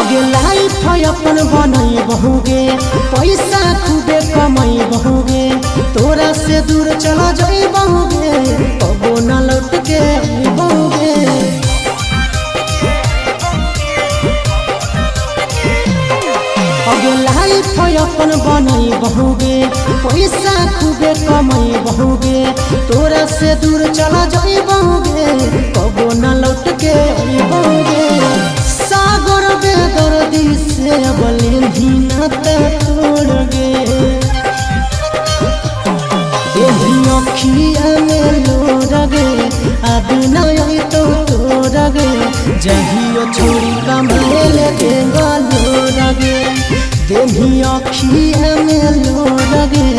आगे लाइफ अपन बनई बहुगे, पैसा खूबे कमाई बहुगे, तोरा से दूर चला जाई बहुगे, कबो न लौट के बहुगे। आगे लाइफ अपन बनई बहुगे, पैसा खूबे कमाई बहुगे, तोरा से दूर चला जाई बहुगे, कबो न लौट के बहुगे। सागर बेदर्दी से बले धीनता तोड़ गे, यही अखिया में लोर गे, अब नहीं तो तोड़ गे, जहियो छोड़ी कमाए लगे लोर गे, देही अखिया में लोर गे,